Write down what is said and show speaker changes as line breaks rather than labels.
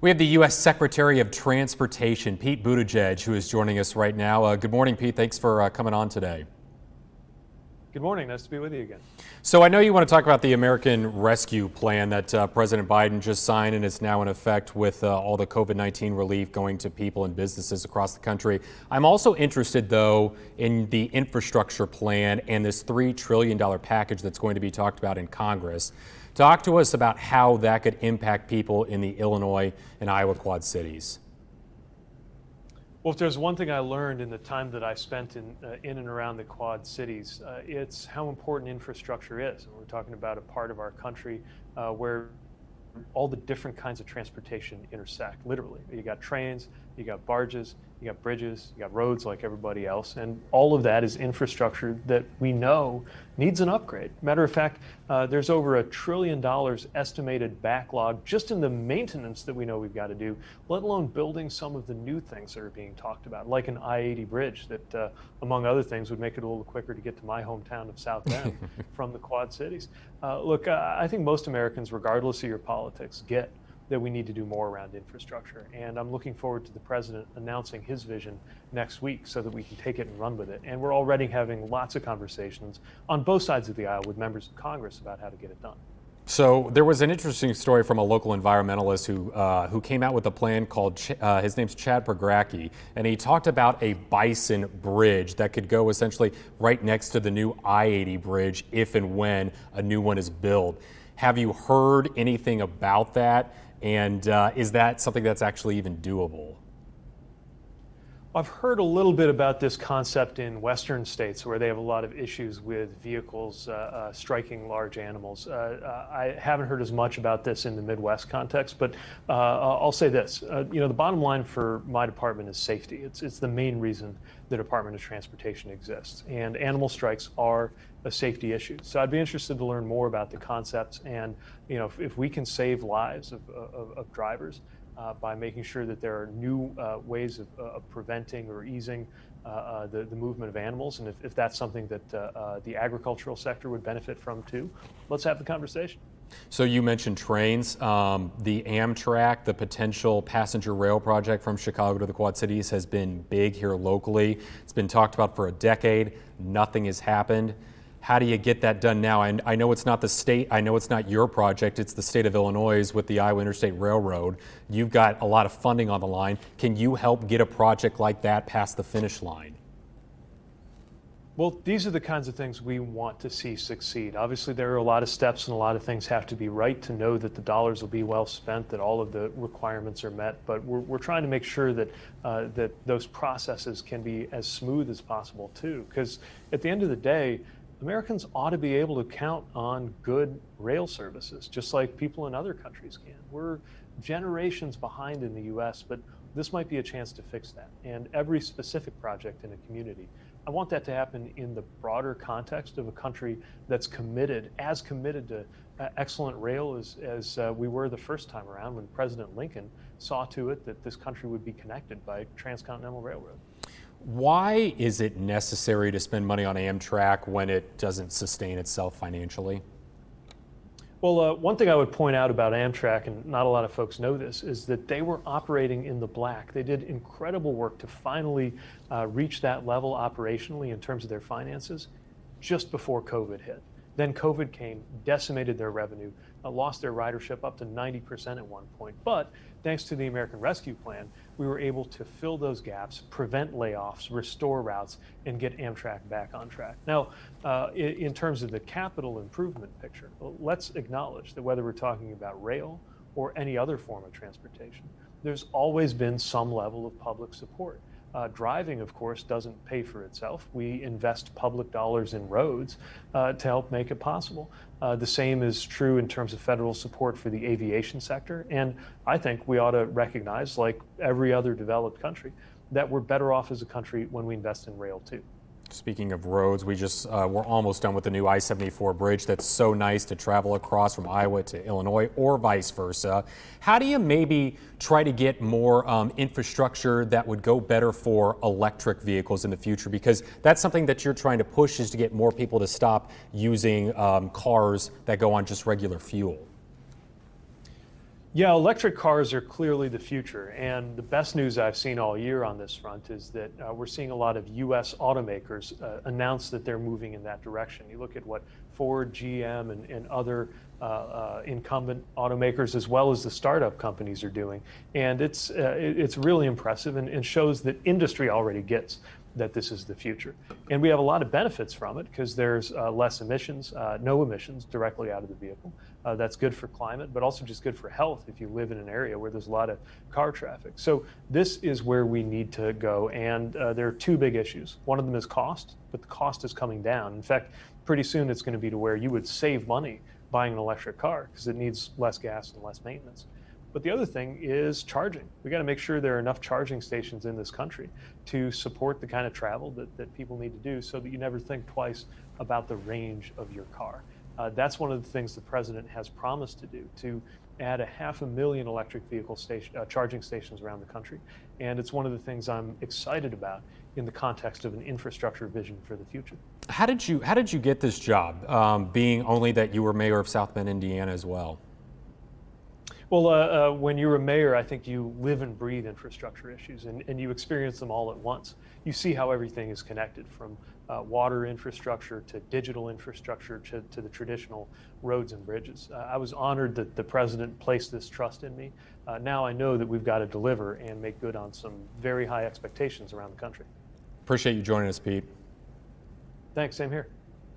We have the U.S. Secretary of Transportation, Pete Buttigieg, who is joining us right now. Good morning, Pete. Thanks for coming on today.
Good morning. Nice to be with you again.
So I know you want to talk about the American Rescue Plan that President Biden just signed and is now in effect with all the COVID-19 relief going to people and businesses across the country. I'm also interested, though, in the infrastructure plan and this $3 trillion package that's going to be talked about in Congress. Talk to us about how that could impact people in the Illinois and Iowa Quad Cities.
Well, if there's one thing I learned in the time that I spent in and around the Quad Cities, it's how important infrastructure is. And we're talking about a part of our country where all the different kinds of transportation intersect, literally. You got trains, you got barges, you got bridges, you got roads like everybody else, and all of that is infrastructure that we know needs an upgrade. Matter of fact, there's over $1 trillion estimated backlog just in the maintenance that we know we've got to do, let alone building some of the new things that are being talked about, like an I-80 bridge that, among other things, would make it a little quicker to get to my hometown of South Bend from the Quad Cities. Look, I think most Americans, regardless of your politics, get that we need to do more around infrastructure. And I'm looking forward to the president announcing his vision next week so that we can take it and run with it. And we're already having lots of conversations on both sides of the aisle with members of Congress about how to get it done.
So there was an interesting story from a local environmentalist who came out with a plan called, his name's Chad Pergracki, and he talked about a bison bridge that could go essentially right next to the new I-80 bridge if and when a new one is built. Have you heard anything about that? And is that something that's actually even doable?
I've heard a little bit about this concept in western states where they have a lot of issues with vehicles striking large animals. I haven't heard as much about this in the Midwest context, but I'll say this. The bottom line for my department is safety. It's the main reason the Department of Transportation exists, and animal strikes are a safety issue. So I'd be interested to learn more about the concepts, and if we can save lives of drivers by making sure that there are new ways of preventing or easing the movement of animals, and if that's something that the agricultural sector would benefit from too, let's have the conversation.
So you mentioned trains. The Amtrak, the potential passenger rail project from Chicago to the Quad Cities, has been big here locally. It's been talked about for a decade. Nothing has happened. How do you get that done now? And I know it's not the state, I know it's not your project, it's the state of Illinois with the Iowa Interstate Railroad. You've got a lot of funding on the line. Can you help get a project like that past the finish line?
Well, these are the kinds of things we want to see succeed. Obviously, there are a lot of steps and a lot of things have to be right to know that the dollars will be well spent, that all of the requirements are met. But we're trying to make sure that that those processes can be as smooth as possible too. Because at the end of the day, Americans ought to be able to count on good rail services, just like people in other countries can. We're generations behind in the U.S., but this might be a chance to fix that. And every specific project in a community, I want that to happen in the broader context of a country that's committed to excellent rail as we were the first time around when President Lincoln saw to it that this country would be connected by transcontinental railroad.
Why is it necessary to spend money on Amtrak when it doesn't sustain itself financially?
Well, one thing I would point out about Amtrak, and not a lot of folks know this, is that they were operating in the black. They did incredible work to finally reach that level operationally in terms of their finances just before COVID hit. Then COVID came, decimated their revenue, lost their ridership up to 90% at one point. But thanks to the American Rescue Plan, we were able to fill those gaps, prevent layoffs, restore routes, and get Amtrak back on track. Now, in terms of the capital improvement picture, let's acknowledge that whether we're talking about rail or any other form of transportation, there's always been some level of public support. Driving, of course, doesn't pay for itself. We invest public dollars in roads to help make it possible. The same is true in terms of federal support for the aviation sector. And I think we ought to recognize, like every other developed country, that we're better off as a country when we invest in rail too.
Speaking of roads, we're almost done with the new I-74 bridge that's so nice to travel across from Iowa to Illinois or vice versa. How do you maybe try to get more infrastructure that would go better for electric vehicles in the future? Because that's something that you're trying to push, is to get more people to stop using cars that go on just regular fuel.
Yeah, electric cars are clearly the future. And the best news I've seen all year on this front is that we're seeing a lot of U.S. automakers announce that they're moving in that direction. You look at what Ford, GM, and other incumbent automakers, as well as the startup companies, are doing. And it's really impressive and shows that industry already gets that this is the future. And we have a lot of benefits from it because there's less emissions, no emissions directly out of the vehicle. That's good for climate, but also just good for health if you live in an area where there's a lot of car traffic. So this is where we need to go. And there are two big issues. One of them is cost, but the cost is coming down. In fact, pretty soon it's going to be to where you would save money buying an electric car because it needs less gas and less maintenance. But the other thing is charging. We got to make sure there are enough charging stations in this country to support the kind of travel that people need to do so that you never think twice about the range of your car. That's one of the things the president has promised to do, to add 500,000 electric vehicle charging stations around the country. And it's one of the things I'm excited about in the context of an infrastructure vision for the future.
How did you get this job, being only that you were mayor of South Bend, Indiana as well?
Well, when you're a mayor, I think you live and breathe infrastructure issues, and you experience them all at once. You see how everything is connected, from water infrastructure to digital infrastructure to the traditional roads and bridges. I was honored that the president placed this trust in me. Now I know that we've got to deliver and make good on some very high expectations around the country.
Appreciate you joining us, Pete.
Thanks, same here.